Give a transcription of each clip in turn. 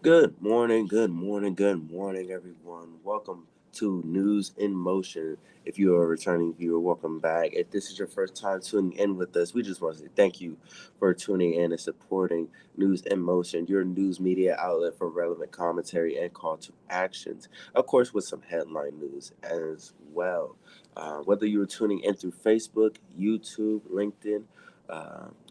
Good morning, everyone. Welcome to News in Motion. If you are a returning viewer, welcome back. If this is your first time tuning in with us, we just want to say thank you for tuning in and supporting News in Motion, your news media outlet for relevant commentary and call to actions. Of course, with some headline news as well. Whether you are tuning in through Facebook, YouTube, LinkedIn,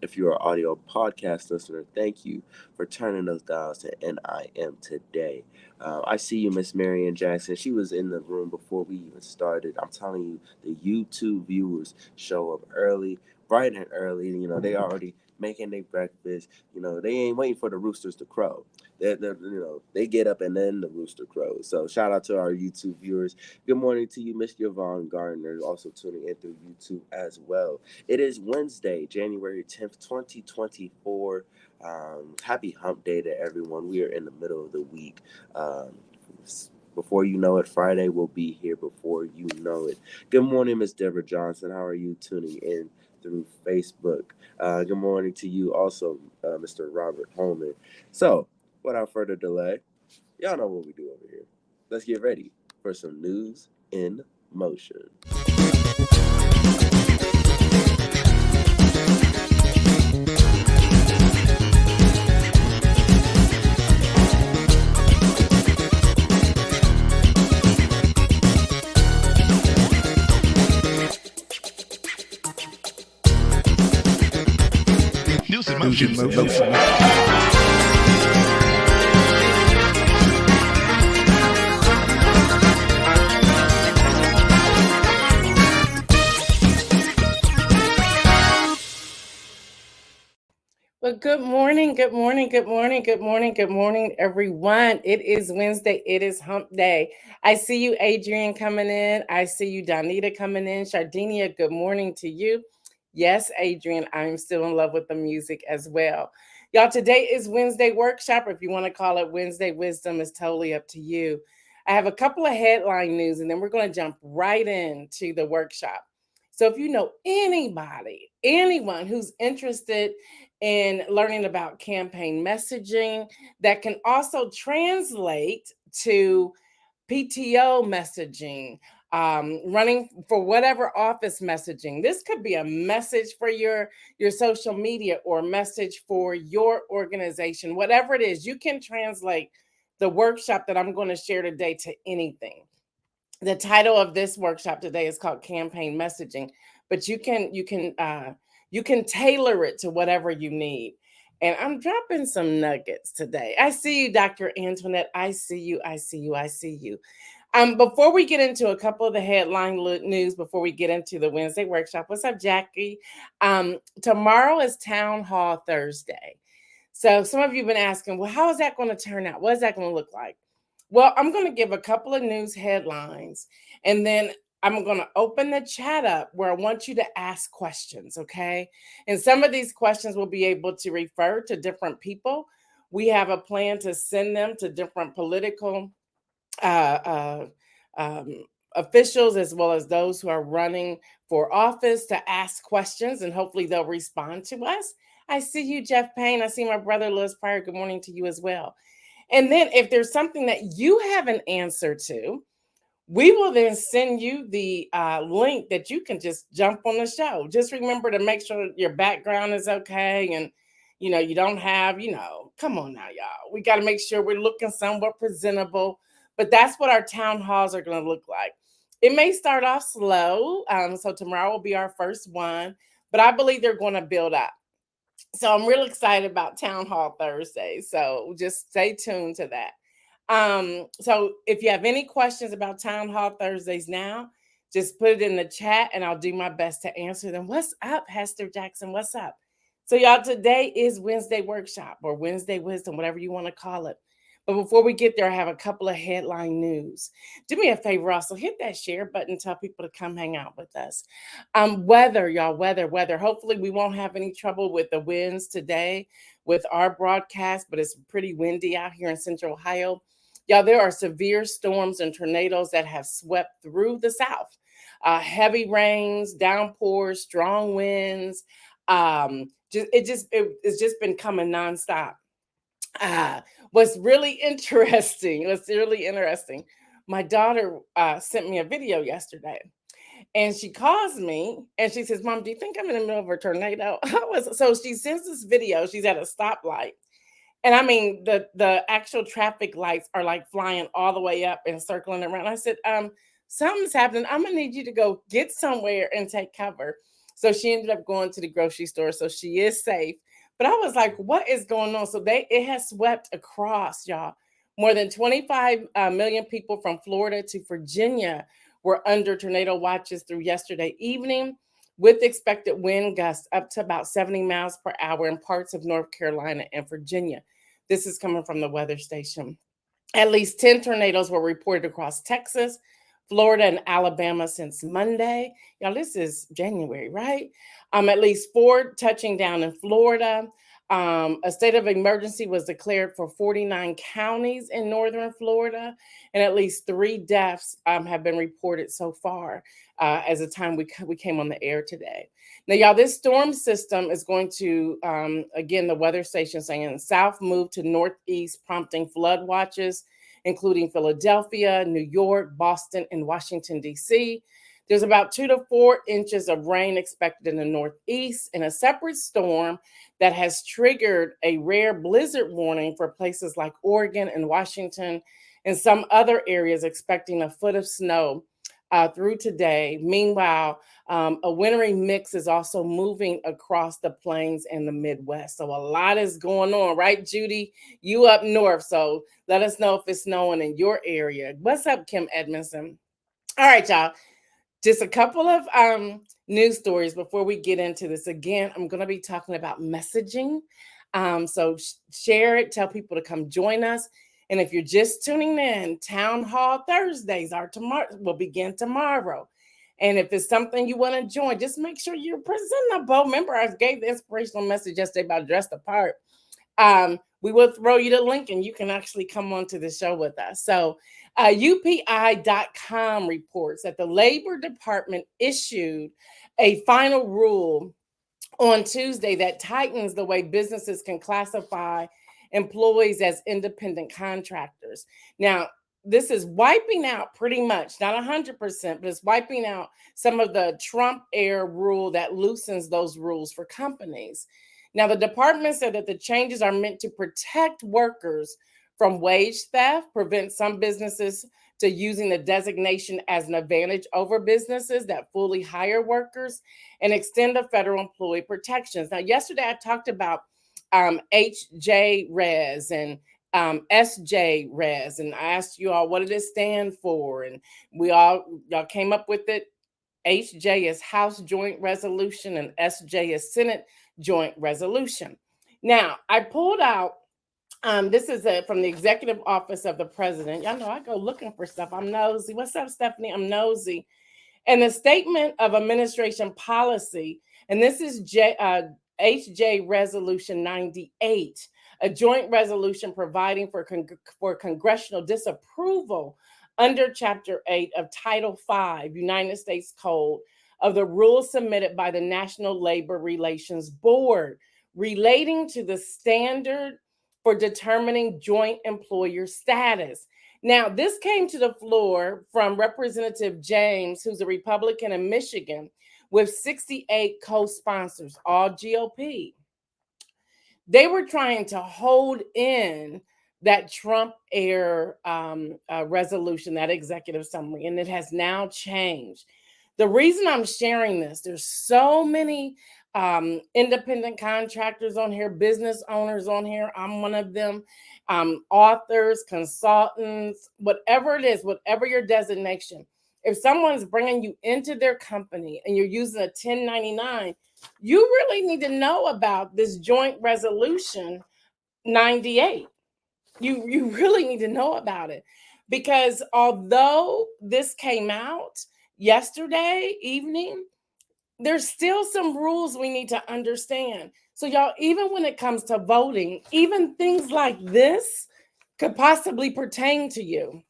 if you're an audio podcast listener, thank you for turning those dials to NIM today. I see you, Miss Marion Jackson. She was in the room before we even started. I'm telling you, the YouTube viewers show up early, bright and early. They already making their breakfast. They ain't waiting for the roosters to crow. They get up and then the rooster crows. So shout out to our YouTube viewers. Good morning to you, Miss Yvonne Gardner, also tuning in through YouTube as well. It is Wednesday, January 10th, 2024. Happy hump day to everyone. We are in the middle of the week. Um, Before you know it, Friday will be here before you know it. Good morning, Miss Deborah Johnson. How are you tuning in through Facebook? Good morning to you also, Mr. Robert Holman. So, without further delay, y'all know what we do over here. Let's get ready for some news in motion. News in motion. Well, good morning, everyone. It is Wednesday. It is hump day. I see you, Adrian, coming in. I see you, Donita, coming in. Shardinia, good morning to you. Yes, Adrian, I'm still in love with the music as well. Y'all, today is Wednesday workshop. If you want to call it Wednesday wisdom, is totally up to you. I have a couple of headline news, and then we're going to jump right into the workshop. So if you know anyone who's interested in learning about campaign messaging that can also translate to PTO messaging, running for whatever office messaging. This could be a message for your social media or a message for your organization, whatever it is. You can translate the workshop that I'm going to share today to anything. The title of this workshop today is called Campaign Messaging, but you can tailor it to whatever you need. And I'm dropping some nuggets today. I see you, Dr. Antoinette. I see you. Before we get into a couple of the headline news, before we get into the Wednesday workshop, what's up, Jackie? Tomorrow is Town Hall Thursday. So some of you have been asking, well, how is that going to turn out? What is that going to look like? Well, I'm going to give a couple of news headlines, and then I'm going to open the chat up where I want you to ask questions, okay? And some of these questions will be able to refer to different people. We have a plan to send them to different political uh, officials, as well as those who are running for office, to ask questions, and hopefully they'll respond to us. I see you, Jeff Payne. I see my brother, Liz Pryor. Good morning to you as well. And then if there's something that you have an answer to, we will then send you the link that you can just jump on the show. Just remember to make sure your background is okay, and you don't have, come on now, y'all. We got to make sure we're looking somewhat presentable. But that's what our town halls are going to look like. It may start off slow. So tomorrow will be our first one, but I believe they're going to build up. So I'm really excited about Town Hall Thursday. So just stay tuned to that. So if you have any questions about Town Hall Thursdays now, just put it in the chat and I'll do my best to answer them. What's up, Hester Jackson? What's up? So y'all, today is Wednesday workshop or Wednesday wisdom, whatever you want to call it. But before we get there, I have a couple of headline news. Do me a favor, also hit that share button, tell people to come hang out with us. Weather, y'all, weather. Hopefully we won't have any trouble with the winds today with our broadcast, but it's pretty windy out here in Central Ohio. Y'all, there are severe storms and tornadoes that have swept through the South. Heavy rains, downpours, strong winds. It's just been coming nonstop. Ah, what's really interesting, my daughter sent me a video yesterday. And she calls me and she says, Mom, do you think I'm in the middle of a tornado? So she sends this video. She's at a stoplight. And I mean, the actual traffic lights are like flying all the way up and circling around. I said, something's happening. I'm gonna need you to go get somewhere and take cover. So she ended up going to the grocery store. So she is safe. But I was like, what is going on? So it has swept across, y'all. More than 25 million people from Florida to Virginia were under tornado watches through yesterday evening, with expected wind gusts up to about 70 miles per hour in parts of North Carolina and Virginia. This is coming from the weather station. At least 10 tornadoes were reported across Texas, Florida, and Alabama since Monday. Y'all, this is January, right? At least four touching down in Florida. A state of emergency was declared for 49 counties in northern Florida, and at least three deaths have been reported so far as the time we came on the air today. Now, y'all, this storm system is going to, again, the weather station saying south move to northeast, prompting flood watches, including Philadelphia, New York, Boston, and Washington, D.C. There's about 2 to 4 inches of rain expected in the northeast, and a separate storm that has triggered a rare blizzard warning for places like Oregon and Washington, and some other areas expecting a foot of snow through today. Meanwhile, a wintry mix is also moving across the plains and the Midwest. So a lot is going on, right, Judy? You up north. So let us know if it's snowing in your area. What's up, Kim Edmondson? All right, y'all. Just a couple of news stories before we get into this. Again, I'm going to be talking about messaging. So share it, tell people to come join us. And if you're just tuning in, Town Hall Thursdays are tomorrow, will begin tomorrow. And if it's something you want to join, just make sure you're presentable. Remember, I gave the inspirational message yesterday about dressed apart. We will throw you the link and you can actually come on to the show with us. So UPI.com reports that the Labor Department issued a final rule on Tuesday that tightens the way businesses can classify employees as independent contractors. Now, this is wiping out pretty much, not 100%, but it's wiping out some of the Trump era rule that loosens those rules for companies. Now, the department said that the changes are meant to protect workers from wage theft, prevent some businesses to using the designation as an advantage over businesses that fully hire workers, and extend the federal employee protections. Now, yesterday I talked about HJ Res and SJ Res, and I asked you all what did it stand for, and y'all came up with it. HJ is House Joint Resolution, and SJ is Senate Joint Resolution. Now, I pulled out. This is from the Executive Office of the President. Y'all know I go looking for stuff. I'm nosy. What's up, Stephanie? I'm nosy. And the Statement of Administration Policy, and this is HJ Resolution 98, a joint resolution providing for congressional disapproval under Chapter 8 of Title 5, United States Code, of the rules submitted by the National Labor Relations Board relating to the standard for determining joint employer status. Now, this came to the floor from Representative James, who's a Republican in Michigan, with 68 co-sponsors, all GOP. They were trying to hold in that Trump era resolution, that executive summary, and it has now changed. The reason I'm sharing this, there's so many independent contractors on here, business owners on here. I'm one of them. Authors, consultants, whatever it is, whatever your designation. If someone's bringing you into their company and you're using a 1099, you really need to know about this joint resolution 98. You really need to know about it, because although this came out yesterday evening, there's still some rules we need to understand. So y'all, even when it comes to voting, even things like this could possibly pertain to you.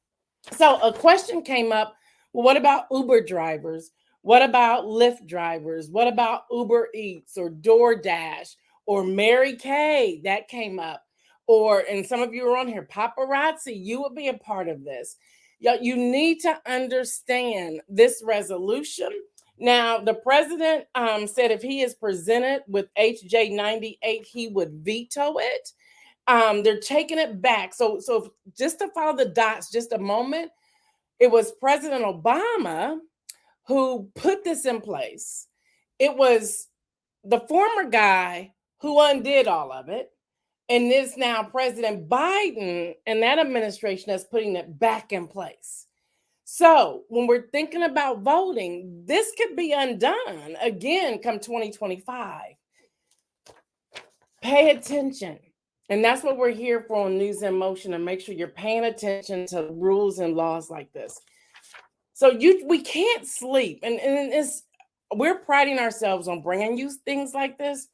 So a question came up, well, what about Uber drivers? What about Lyft drivers? What about Uber Eats or DoorDash or Mary Kay? That came up. and some of you are on here, paparazzi, you will be a part of this. You need to understand this resolution. Now, the president said if he is presented with HJ 98, he would veto it. They're taking it back. So just to follow the dots, just a moment, it was President Obama who put this in place. It was the former guy who undid all of it. And this now President Biden and that administration is putting it back in place. So when we're thinking about voting, this could be undone again come 2025. Pay attention. And that's what we're here for on News in Motion, and make sure you're paying attention to rules and laws like this. So we can't sleep. And we're priding ourselves on bringing you things like this.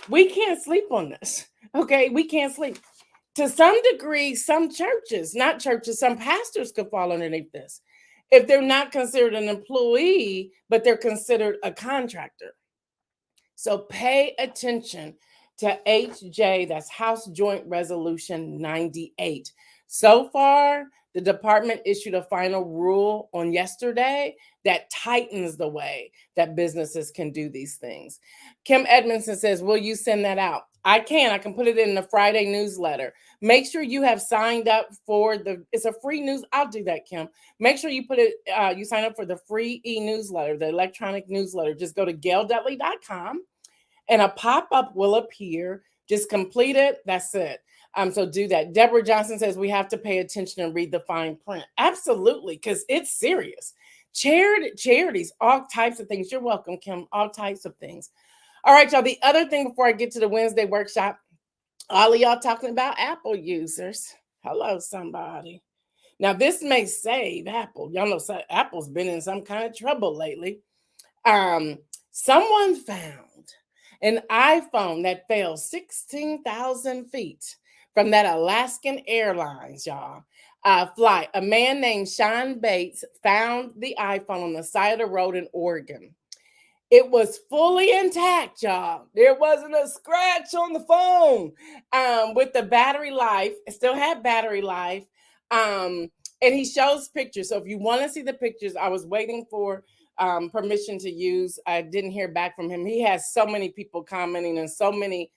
We can't sleep on this. Okay, we can't sleep. To some degree, some churches, not churches, some pastors could fall underneath this if they're not considered an employee, but they're considered a contractor. So pay attention to HJ, that's House Joint Resolution 98. So far, the department issued a final rule on yesterday that tightens the way that businesses can do these things. Kim Edmondson says, will you send that out? I can put it in the Friday newsletter. Make sure you have signed up for it's a free news. I'll do that, Kim. Make sure you put it, you sign up for the free e-newsletter, the electronic newsletter. Just go to gaildudley.com and a pop-up will appear. Just complete it. That's it. So do that. Deborah Johnson says we have to pay attention and read the fine print. Absolutely, because it's serious. Charities, all types of things. You're welcome, Kim. All types of things. All right, y'all. The other thing before I get to the Wednesday workshop, all of y'all talking about Apple users. Hello, somebody. Now, this may save Apple. Y'all know Apple's been in some kind of trouble lately. Someone found an iPhone that fell 16,000 feet from that Alaskan Airlines, y'all, flight. A man named Sean Bates found the iPhone on the side of the road in Oregon. It was fully intact, y'all. There wasn't a scratch on the phone. With the battery life, it still had battery life. And he shows pictures. So if you want to see the pictures, I was waiting for permission to use. I didn't hear back from him. He has so many people commenting and so many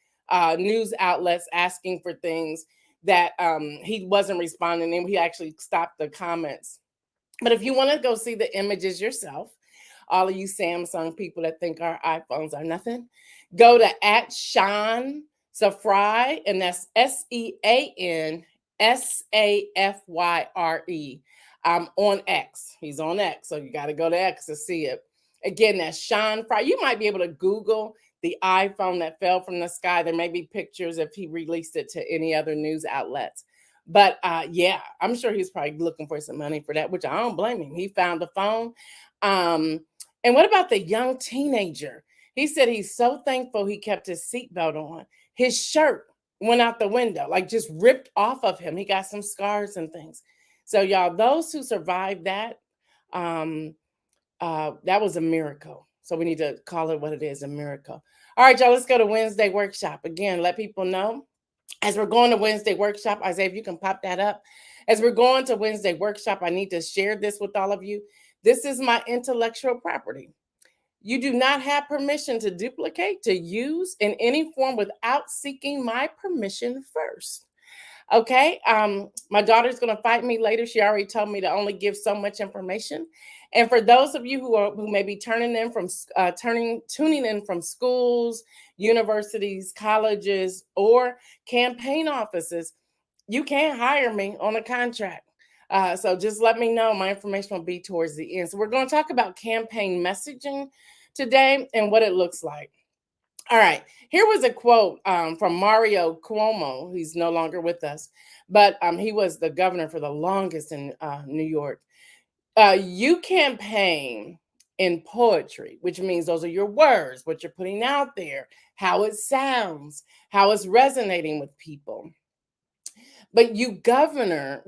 news outlets asking for things that he wasn't responding, and he actually stopped the comments. But if you want to go see the images yourself, all of you Samsung people that think our iPhones are nothing, go to @Sean Safry, and that's SeanSafyre. On X. He's on X, so you got to go to X to see it. Again, that's Sean Fry. You might be able to Google the iPhone that fell from the sky. There may be pictures if he released it to any other news outlets. But yeah, I'm sure he's probably looking for some money for that, which I don't blame him. He found the phone. And what about the young teenager? He said he's so thankful he kept his seatbelt on. His shirt went out the window, like just ripped off of him. He got some scars and things. So y'all, those who survived that, that was a miracle. So we need to call it what it is, a miracle. All right, y'all, let's go to Wednesday workshop. Again, let people know. As we're going to Wednesday workshop, Isaiah, if you can pop that up. As we're going to Wednesday workshop, I need to share this with all of you. This is my intellectual property. You do not have permission to duplicate, to use in any form without seeking my permission first. Okay, my daughter's going to fight me later. She already told me to only give so much information. And for those of you who may be tuning in from schools, universities, colleges, or campaign offices, you can't hire me on a contract. So just let me know. My information will be towards the end. So we're going to talk about campaign messaging today and what it looks like. All right, here was a quote from Mario Cuomo. He's no longer with us, but he was the governor for the longest in New York. You campaign in poetry, which means those are your words, what you're putting out there, how it sounds, how it's resonating with people. But you govern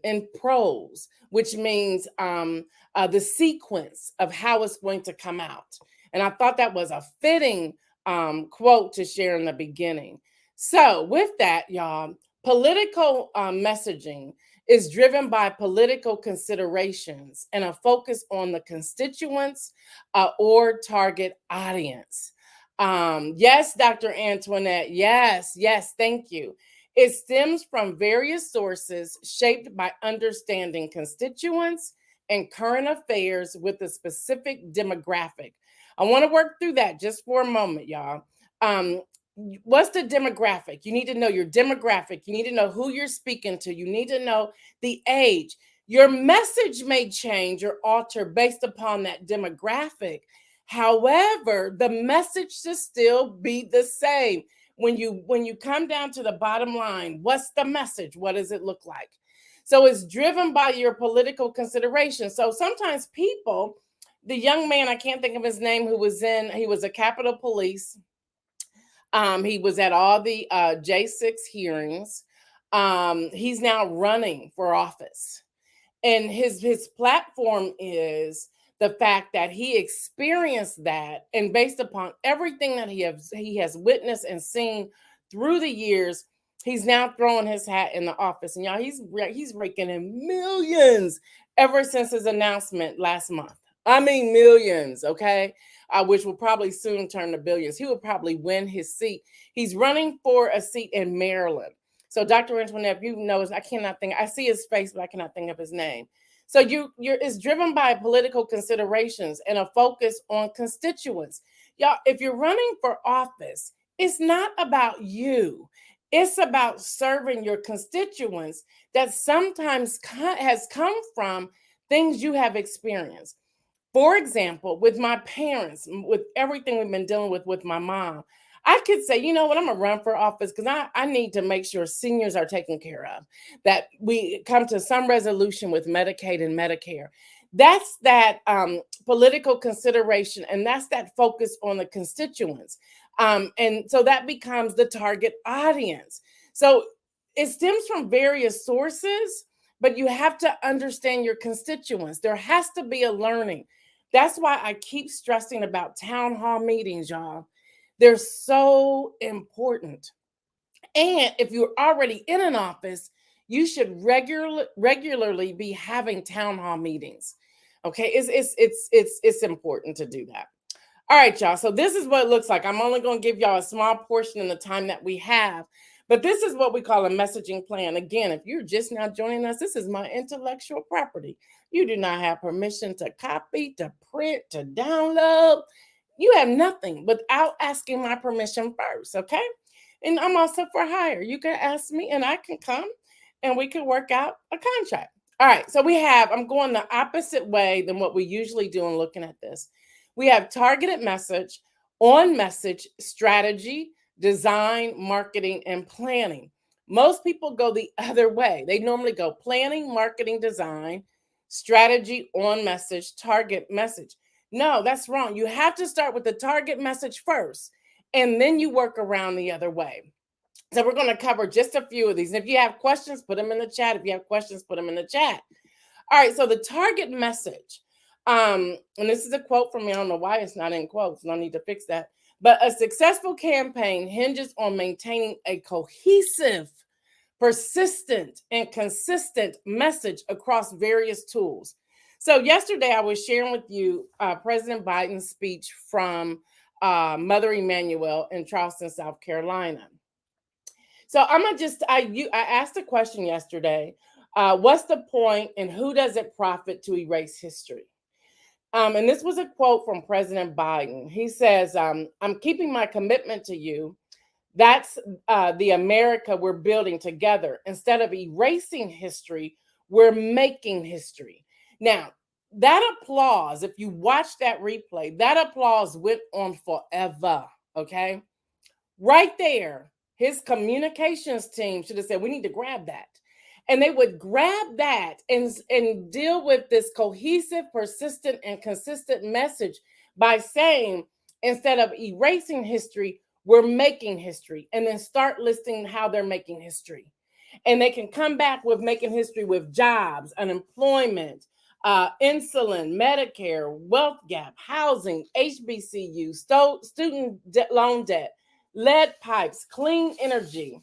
in prose, which means the sequence of how it's going to come out. And I thought that was a fitting quote to share in the beginning. So, with that, y'all, political messaging is driven by political considerations and a focus on the constituents or target audience. Yes, Dr. Antoinette. Yes, yes, thank you. It stems from various sources shaped by understanding constituents and current affairs with a specific demographic. I want to work through that just for a moment, y'all. Um, what's the demographic? You need to know your demographic. You need to know who you're speaking to. You need to know the age. Your message may change or alter based upon that demographic. However, the message should still be the same. When you come down to the bottom line, what's the message? What does it look like? So it's driven by your political consideration. So sometimes people, the young man, I can't think of his name, he was a Capitol Police. He was at all the J6 hearings. He's now running for office, and his platform is the fact that he experienced that, and based upon everything that he has witnessed and seen through the years, he's now throwing his hat in the office. And y'all, he's raking in millions ever since his announcement last month. I mean millions, okay? Which will probably soon turn to billions. He will probably win his seat. He's running for a seat in Maryland. So Dr. Antoinette, you know, I cannot think. I see his face, but I cannot think of his name. So it's driven by political considerations and a focus on constituents. Y'all, if you're running for office, it's not about you. It's about serving your constituents that sometimes has come from things you have experienced. For example, with my parents, with everything we've been dealing with my mom, I could say, you know what, I'm gonna run for office because I need to make sure seniors are taken care of, that we come to some resolution with Medicaid and Medicare. That's that political consideration, and that's that focus on the constituents. And so that becomes the target audience. So it stems from various sources, but you have to understand your constituents. There has to be a learning. That's why I keep stressing about town hall meetings, y'all. They're so important. And if you're already in an office, you should regularly be having town hall meetings. Okay, it's important to do that. All right, y'all. So this is what it looks like. I'm only going to give y'all a small portion in the time that we have, but this is what we call a messaging plan. Again, if you're just now joining us, this is my intellectual property. You do not have permission to copy, to print, to download. You have nothing without asking my permission first, okay? And I'm also for hire. You can ask me and I can come and we can work out a contract. All right, so I'm going the opposite way than what we usually do in looking at this. We have targeted message, on message, strategy, design, marketing, and planning. Most people go the other way. They normally go planning, marketing, design, strategy, on message, target message. No, that's wrong. You have to start with the target message first, and then you work around the other way. So we're going to cover just a few of these. And if you have questions, put them in the chat. If you have questions, put them in the chat. All right, so the target message. And this is a quote from me. I don't know why it's not in quotes, and I need to fix that. But a successful campaign hinges on maintaining a cohesive, persistent, and consistent message across various tools. So yesterday I was sharing with you President Biden's speech from Mother Emanuel in Charleston, South Carolina. So I'm gonna I asked a question yesterday. What's the point and who does it profit to erase history? And this was a quote from President Biden. He says, I'm keeping my commitment to you. That's the America we're building together. Instead of erasing history, we're making history. Now, that applause, if you watch that replay, that applause went on forever. Okay. Right there, his communications team should have said, we need to grab that. And they would grab that and deal with this cohesive, persistent, and consistent message by saying, instead of erasing history, we're making history. And then start listing how they're making history. And they can come back with making history with jobs, unemployment, insulin, Medicare, wealth gap, housing, HBCU, student loan debt, lead pipes, clean energy,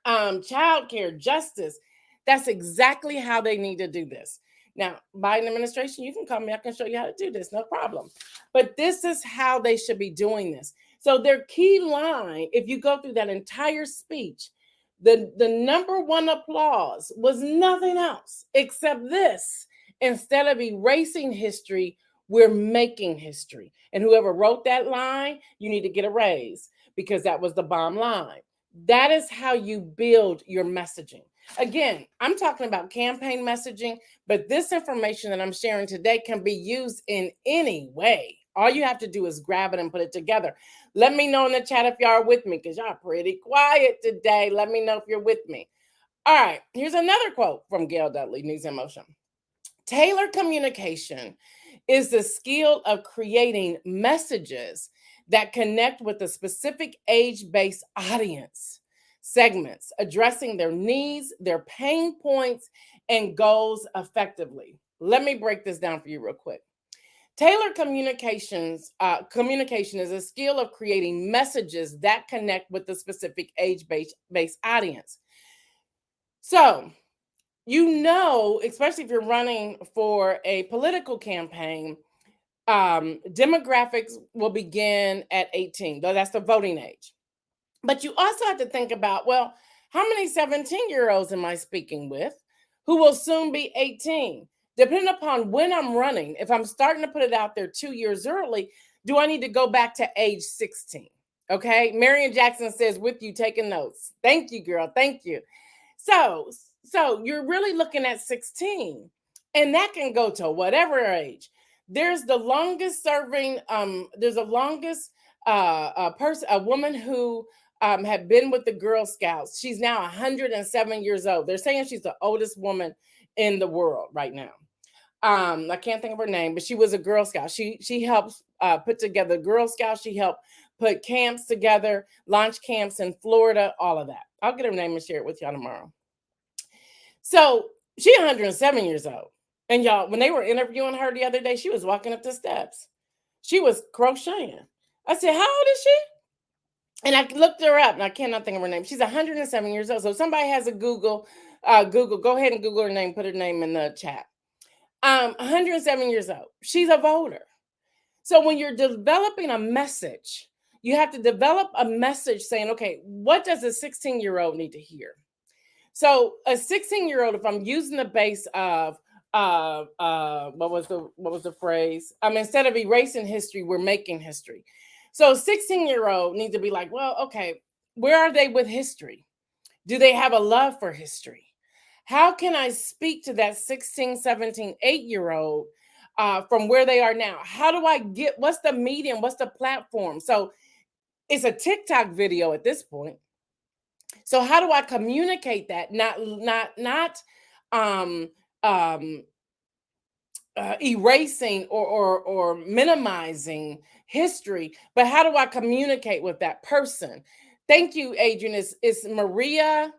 childcare, justice. That's exactly how they need to do this. Now, Biden administration, you can call me. I can show you how to do this. No problem. But this is how they should be doing this. So their key line, if you go through that entire speech, the number one applause was nothing else except this. Instead of erasing history, we're making history. And whoever wrote that line, you need to get a raise because that was the bomb line. That is how you build your messaging. Again, I'm talking about campaign messaging, but this information that I'm sharing today can be used in any way. All you have to do is grab it and put it together. Let me know in the chat if y'all are with me because y'all are pretty quiet today. Let me know if you're with me. All right, here's another quote from Gail Dudley, News in Motion. Tailored communication is the skill of creating messages that connect with a specific age-based audience segments, addressing their needs, their pain points, and goals effectively. Let me break this down for you real quick. Tailored communication is a skill of creating messages that connect with the specific age-based audience. So, especially if you're running for a political campaign, demographics will begin at 18, though that's the voting age. But you also have to think about, well, how many 17-year-olds am I speaking with who will soon be 18? Depending upon when I'm running, if I'm starting to put it out there 2 years early, do I need to go back to age 16? Okay. Marion Jackson says, with you taking notes. Thank you, girl. Thank you. So you're really looking at 16, and that can go to whatever age. There's the longest serving, there's a longest a woman who had been with the Girl Scouts. She's now 107 years old. They're saying she's the oldest woman in the world right now. I can't think of her name, but she was a Girl Scout. She helps put together Girl Scouts. She helped put camps together, launch camps in Florida, all of that. I'll get her name and share it with y'all tomorrow. So she's 107 years old. And y'all, when they were interviewing her the other day, she was walking up the steps. She was crocheting. I said, how old is she? And I looked her up, and I cannot think of her name. She's 107 years old. So if somebody has a Google, go ahead and Google her name, put her name in the chat. 107 years old. She's a voter. So when you're developing a message, you have to develop a message saying, okay, what does a 16-year-old need to hear? So a 16-year-old, if I'm using the base of what was the phrase? Instead of erasing history, we're making history. So a 16-year-old needs to be like, well, okay, where are they with history? Do they have a love for history? How can I speak to that 16, 17, 8-year-old from where they are now? How do I what's the medium? What's the platform? So it's a TikTok video at this point. So how do I communicate that? Not erasing or minimizing history, but how do I communicate with that person? Thank you, Adrian. It's Maria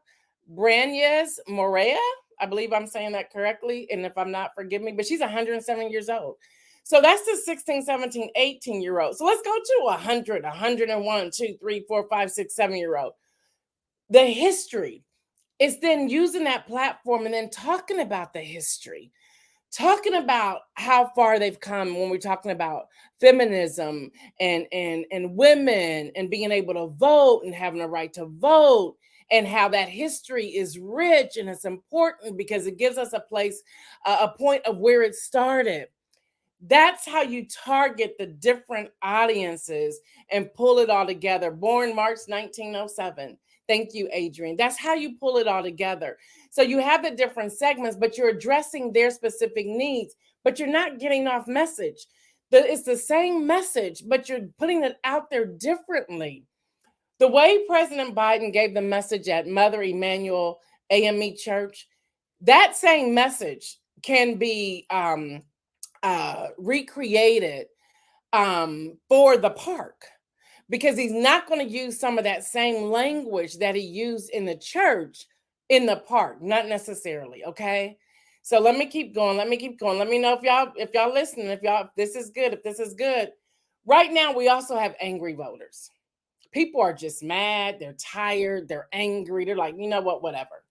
Brandes Morea. I believe I'm saying that correctly. And if I'm not, forgive me, but she's 107 years old. So that's the 16, 17, 18-year-old. So let's go to 100, 101, 2, 3, 4, 5, 6, 7-year-old. The history is then using that platform and then talking about the history, talking about how far they've come when we're talking about feminism and women and being able to vote and having a right to vote, and how that history is rich and it's important because it gives us a place, a point of where it started. That's how you target the different audiences and pull it all together. Born March 1907. Thank you, Adrian. That's how you pull it all together. So you have the different segments, but you're addressing their specific needs, but you're not getting off message. It's the same message, but you're putting it out there differently. The way President Biden gave the message at Mother Emanuel AME Church, that same message can be recreated for the park, because he's not going to use some of that same language that he used in the church in the park, not necessarily. Okay, so let me keep going. Let me know if y'all listening, if this is good. Right now we also have angry voters. People are just mad, they're tired, they're angry, they're like, you know what, whatever.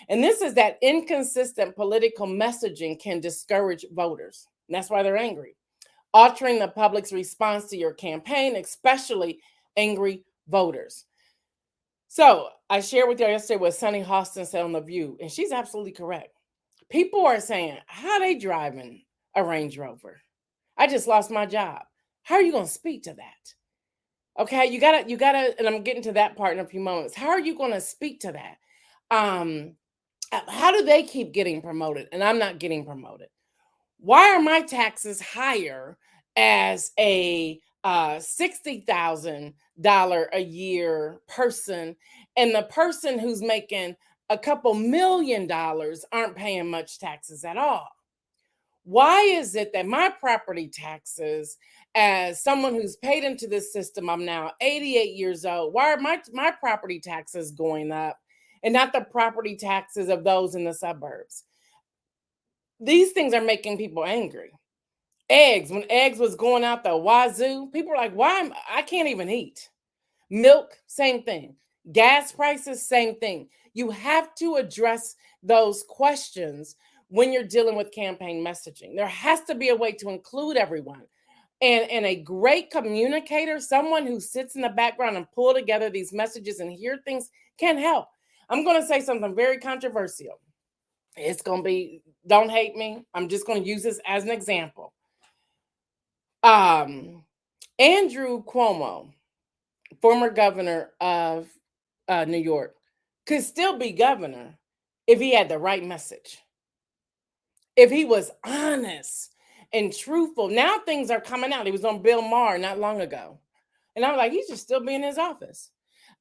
And this is that inconsistent political messaging can discourage voters. And that's why they're angry. Altering the public's response to your campaign, especially angry voters. So I shared with you yesterday what Sunny Hostin said on The View, and she's absolutely correct. People are saying, how they driving a Range Rover? I just lost my job. How are you going to speak to that? Okay, you gotta, and I'm getting to that part in a few moments. How are you going to speak to that? Um, how do they keep getting promoted and I'm not getting promoted? Why are my taxes higher as a $60,000 a year person, and the person who's making a couple $1 million aren't paying much taxes at all? Why is it that my property taxes, as someone who's paid into this system, I'm now 88 years old, why are my property taxes going up and not the property taxes of those in the suburbs? These things are making people angry. Eggs, when eggs was going out the wazoo, people were like, why I can't even eat. Milk, same thing. Gas prices, same thing. You have to address those questions when you're dealing with campaign messaging. There has to be a way to include everyone. And a great communicator, someone who sits in the background and pull together these messages and hear things, can help. I'm going to say something very controversial. It's going to be, don't hate me. I'm just going to use this as an example. Andrew Cuomo, former governor of New York, could still be governor if he had the right message, if he was honest and truthful. Now things are coming out. He was on Bill Maher not long ago, and I was like, he should still be in his office.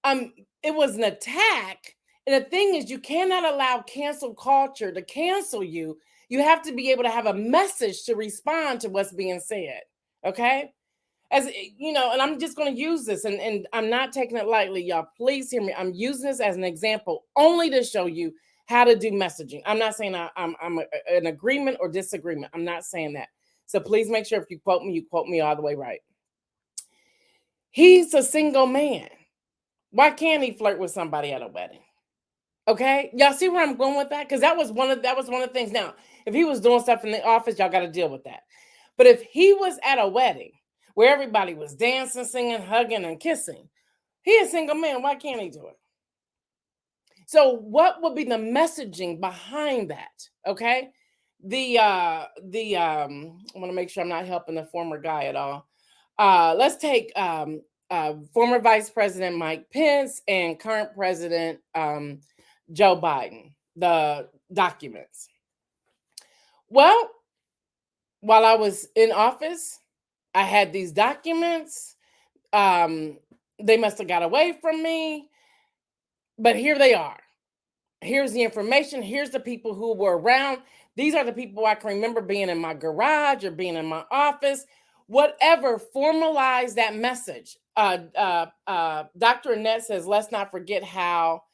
It was an attack, and the thing is, you cannot allow cancel culture to cancel you. You have to be able to have a message to respond to what's being said. Okay, as you know, and I'm just going to use this, and I'm not taking it lightly, y'all. Please hear me. I'm using this as an example only to show you how to do messaging. I'm not saying I'm an agreement or disagreement. I'm not saying that. So please make sure if you quote me all the way right. He's a single man. Why can't he flirt with somebody at a wedding? Okay, y'all see where I'm going with that? Because that was one of the things. Now, if he was doing stuff in the office, y'all got to deal with that. But if he was at a wedding where everybody was dancing, singing, hugging, and kissing, he a single man. Why can't he do it? So, what would be the messaging behind that? Okay, I want to make sure I'm not helping the former guy at all. Let's take former Vice President Mike Pence and current President Joe Biden, the documents. Well, while I was in office, I had these documents. They must have got away from me, but here they are. Here's the information. Here's the people who were around. These are the people I can remember being in my garage or being in my office. Whatever, formalize that message. Dr. Annette says, let's not forget how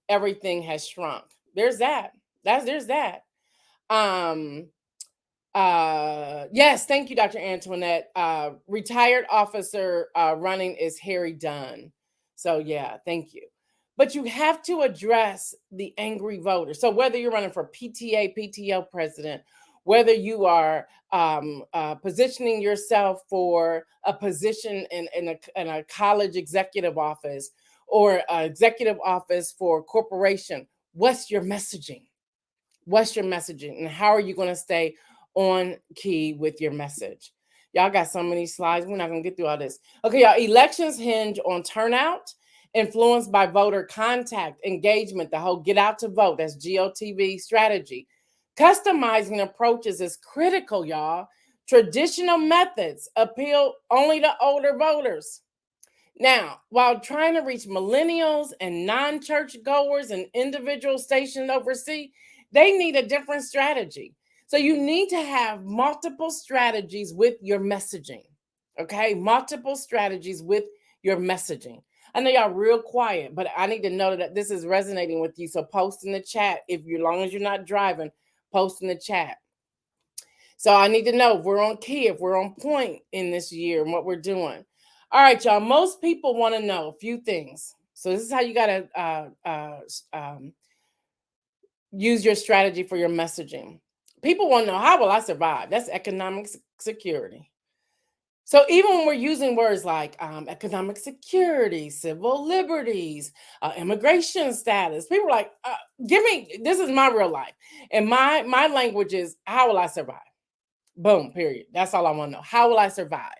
everything has shrunk. There's that. There's that. Yes, thank you, Dr. Antoinette. Retired officer running is Harry Dunn. So yeah, thank you. But you have to address the angry voter. So whether you're running for PTA, PTO president, whether you are positioning yourself for a position in a college executive office or executive office for a corporation, what's your messaging? What's your messaging? And how are you going to stay on key with your message? Y'all got so many slides. We're not going to get through all this. Okay, y'all, elections hinge on turnout, influenced by voter contact, engagement, the whole get out to vote. That's GOTV strategy. Customizing approaches is critical, y'all. Traditional methods appeal only to older voters. Now, while trying to reach millennials and non-church goers and individuals stationed overseas, they need a different strategy. So you need to have multiple strategies with your messaging. Okay, multiple strategies with your messaging. I know y'all real quiet, but I need to know that this is resonating with you. So post in the chat if you, as long as you're not driving, post in the chat. So I need to know if we're on key, if we're on point in this year and what we're doing. All right, y'all. Most people want to know a few things. So this is how you gotta use your strategy for your messaging. People want to know, how will I survive? That's economic security. So even when we're using words like economic security, civil liberties, immigration status, people are like, "Give me this is my real life, and my language is how will I survive? Boom, period. That's all I want to know. How will I survive?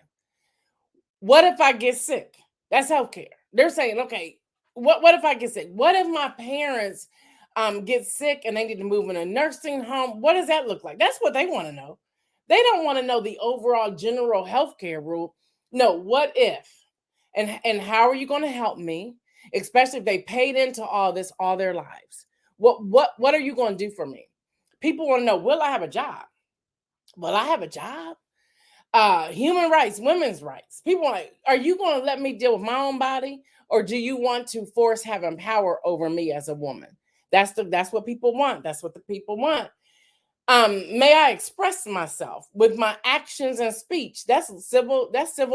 What if I get sick? That's healthcare. They're saying, okay, what if I get sick? What if my parents get sick and they need to move in a nursing home? What does that look like? That's what they want to know. They don't want to know the overall general healthcare rule. No, what if? And how are you going to help me? Especially if they paid into all this all their lives. What are you going to do for me? People want to know, will I have a job? Will I have a job? Human rights, women's rights. People are like, are you going to let me deal with my own body, or do you want to force having power over me as a woman? That's what people want. That's what the people want. May I express myself with my actions and speech? That's civil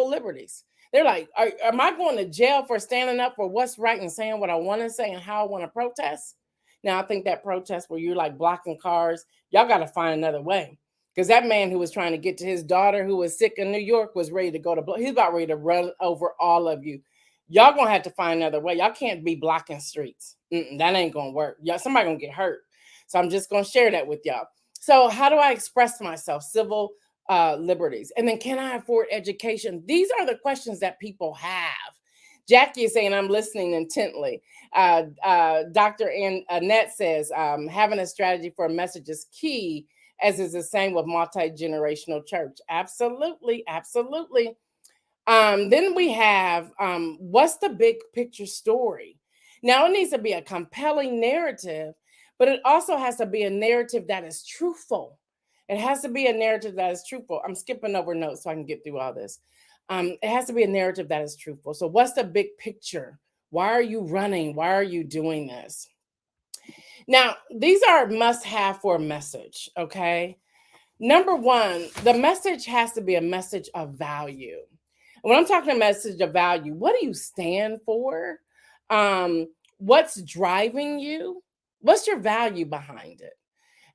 liberties. They're like, am I going to jail for standing up for what's right and saying what I want to say and how I want to protest? Now I think that protest where you're like blocking cars, y'all got to find another way. Because that man who was trying to get to his daughter who was sick in New York was ready to go to, he's about ready to run over all of you. Y'all gonna have to find another way. Y'all can't be blocking streets. That ain't gonna work. Y'all, somebody gonna get hurt. So I'm just gonna share that with y'all. So how do I express myself? Civil liberties. And then can I afford education? These are the questions that people have. Jackie is saying, I'm listening intently. Dr. Annette says, having a strategy for a message is key, as is the same with multi-generational church. Absolutely, absolutely. Then we have what's the big picture story? Now it needs to be a compelling narrative, but it also has to be a narrative that is truthful. It has to be a narrative that is truthful. I'm skipping over notes so I can get through all this. It has to be a narrative that is truthful. So, what's the big picture? Why are you running? Why are you doing this? Now, these are must have for a message, okay? Number one, the message has to be a message of value. When I'm talking a message of value, what do you stand for? Um, what's driving you? What's your value behind it?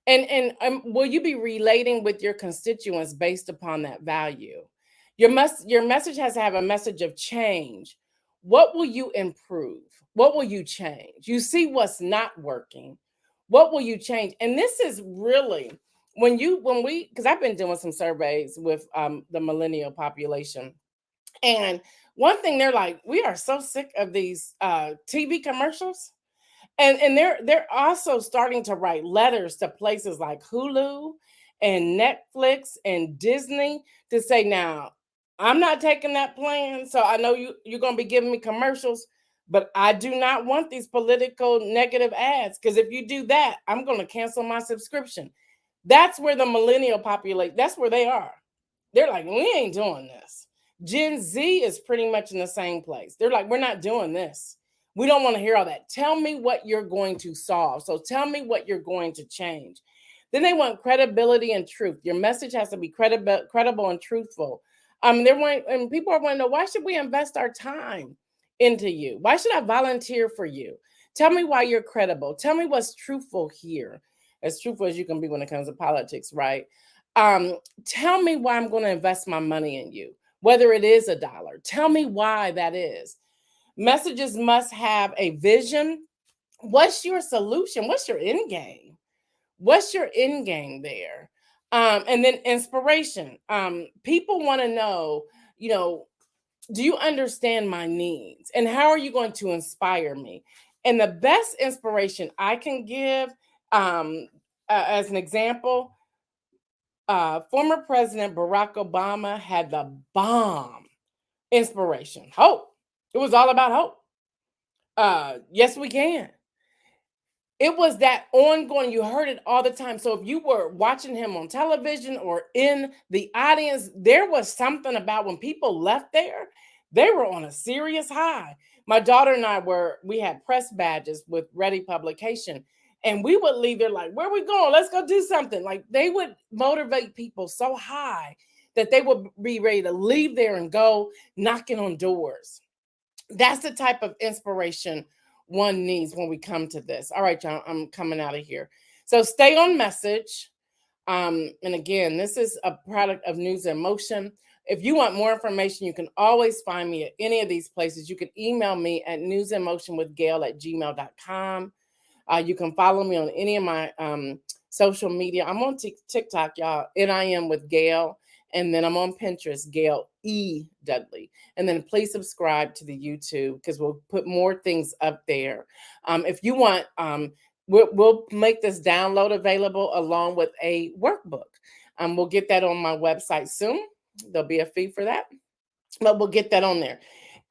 And will you be relating with your constituents based upon that value? Your message has to have a message of change. What will you improve? What will you change? You see what's not working. What will you change? And this is really when we, because I've been doing some surveys with the millennial population, and one thing they're like, we are so sick of these TV commercials, and they're also starting to write letters to places like Hulu and Netflix and Disney to say, now I'm not taking that plan, so I know you're going to be giving me commercials, but I do not want these political negative ads, because if you do that, I'm going to cancel my subscription. That's where the millennial population, that's where they are. They're like, we ain't doing this. Gen Z is pretty much in the same place. They're like, we're not doing this. We don't want to hear all that. Tell me what you're going to solve. So tell me what you're going to change. Then they want credibility and truth. Your message has to be credible and truthful. And people are wanting to know, why should we invest our time into you? Why should I volunteer for you? Tell me why you're credible. Tell me what's truthful here. As truthful as you can be when it comes to politics, right? Um, Tell me why I'm going to invest my money in you, whether it is $1. Tell me why that is. Messages must have a vision. What's your solution? What's your end game? What's your end game there? And then inspiration. People want to know, you know, do you understand my needs? And how are you going to inspire me? And the best inspiration I can give, as an example, former President Barack Obama had the bomb inspiration, hope. It was all about hope. Yes, we can. It was that ongoing, you heard it all the time. So if you were watching him on television or in the audience, there was something about when people left there, they were on a serious high. My daughter and we had press badges with Ready Publication, and we would leave there like, where are we going? Let's go do something. Like, they would motivate people so high that they will be ready to leave there and go knocking on doors. That's the type of inspiration one needs when we come to this. All right, y'all, I'm coming out of here. So stay on message. And again, this is a product of News in Motion. If you want more information, you can always find me at any of these places. You can email me at newsinmotionwithgail@gmail.com. You can follow me on any of my social media. I'm on TikTok, y'all, NIM with Gail. And then I'm on Pinterest, Gail E. Dudley. And then please subscribe to the YouTube because we'll put more things up there. If you want, we'll make this download available along with a workbook. We'll get that on my website soon. There'll be a fee for that, but we'll get that on there.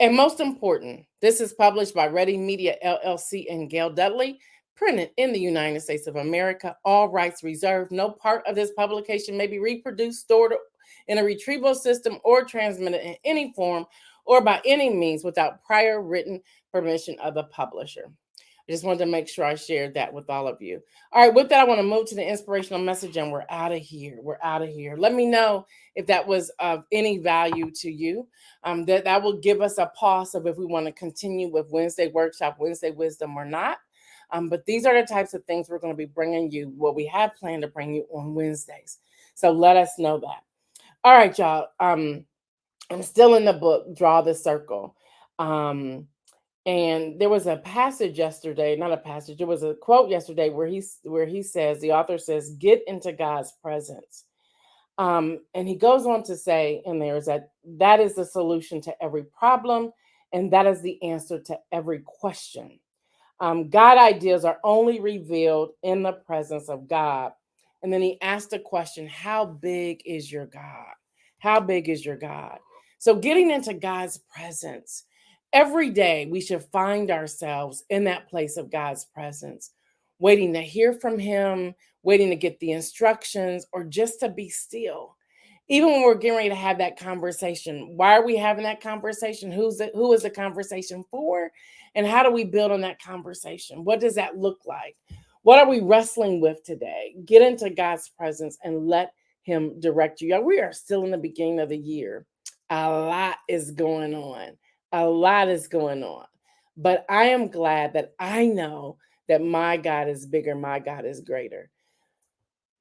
And most important, this is published by Ready Media LLC and Gail Dudley, printed in the United States of America, all rights reserved. No part of this publication may be reproduced, stored in a retrieval system, or transmitted in any form or by any means without prior written permission of the publisher. I just wanted to make sure I shared that with all of you. All right, with that, I want to move to the inspirational message, and we're out of here. We're out of here. Let me know if that was of any value to you. That will give us a pause of if we want to continue with Wednesday workshop, Wednesday wisdom, or not. But these are the types of things we're going to be bringing you, what we have planned to bring you on Wednesdays. So let us know that. All right, y'all. I'm still in the book, Draw the Circle. And there was a passage yesterday, not a passage, it was a quote yesterday where he says, the author says, get into God's presence. And he goes on to say in there is that is the solution to every problem, and that is the answer to every question. God ideas are only revealed in the presence of God. And then he asked the question, how big is your God? How big is your God? So getting into God's presence, every day we should find ourselves in that place of God's presence, waiting to hear from him, waiting to get the instructions, or just to be still. Even when we're getting ready to have that conversation, why are we having that conversation? Who is the conversation for? And how do we build on that conversation? What does that look like? What are we wrestling with today? Get into God's presence and let him direct you. We are still in the beginning of the year. A lot is going on. A lot is going on. But I am glad that I know that my God is bigger, my God is greater.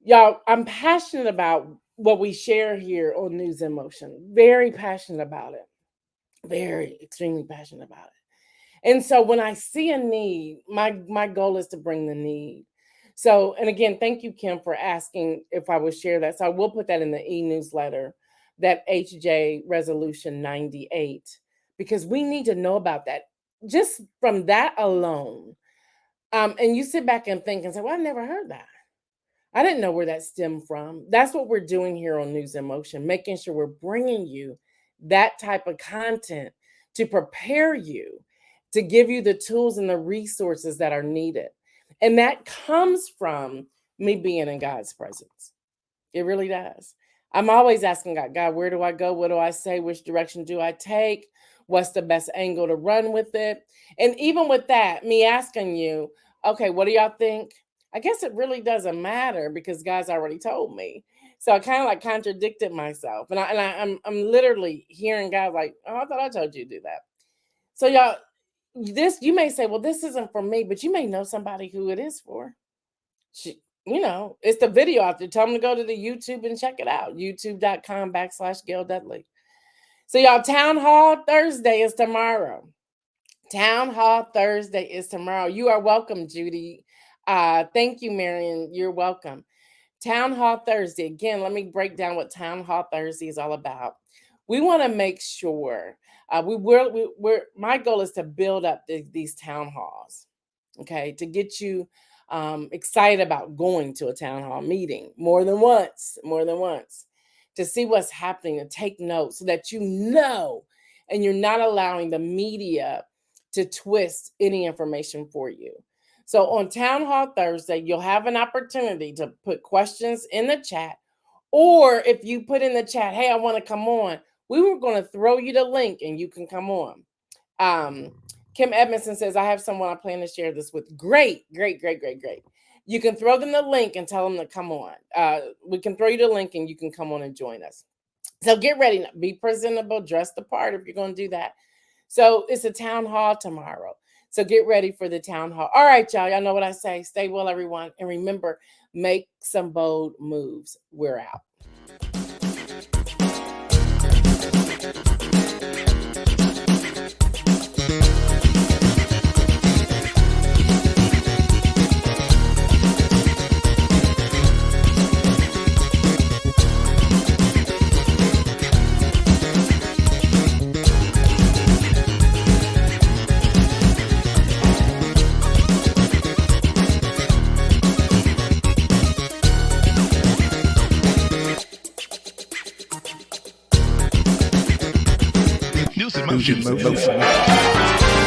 Y'all, I'm passionate about what we share here on News in Motion. Very passionate about it. Very, extremely passionate about it. And so when I see a need, my goal is to bring the need. So, and again, thank you, Kim, for asking if I would share that. So I will put that in the e-newsletter, that HJ Resolution 98, because we need to know about that. Just from that alone. And you sit back and think and say, well, I never heard that. I didn't know where that stemmed from. That's what we're doing here on News in Motion, making sure we're bringing you that type of content to prepare you, to give you the tools and the resources that are needed. And that comes from me being in God's presence. It really does. I'm always asking God, where do I go? What do I say? Which direction do I take? What's the best angle to run with it? And even with that, me asking you, okay, what do y'all think? I guess it really doesn't matter because God's already told me. So I kind of like contradicted myself. I'm literally hearing God like, oh, I thought I told you to do that. So y'all, this, you may say, well, this isn't for me, but you may know somebody who it is for. It's the video out there. Tell them to go to the YouTube and check it out. YouTube.com/Gail Dudley. So y'all, Town Hall Thursday is tomorrow. Town Hall Thursday is tomorrow. You are welcome, Judy. Thank you, Marion. You're welcome. Town Hall Thursday. Again, let me break down what Town Hall Thursday is all about. We want to make sure my goal is to build up these town halls, okay, to get you excited about going to a town hall meeting more than once, to see what's happening, to take notes so that you know, and you're not allowing the media to twist any information for you. So on Town Hall Thursday, you'll have an opportunity to put questions in the chat, or if you put in the chat, hey, I want to come on, we were going to throw you the link and you can come on. Kim Edmondson says, I have someone I plan to share this with. Great. You can throw them the link and tell them to come on. We can throw you the link and you can come on and join us. So get ready, be presentable, dress the part if you're going to do that. So it's a town hall tomorrow. So get ready for the town hall. All right, y'all. Y'all know what I say. Stay well, everyone. And remember, make some bold moves. We're out. News in motion.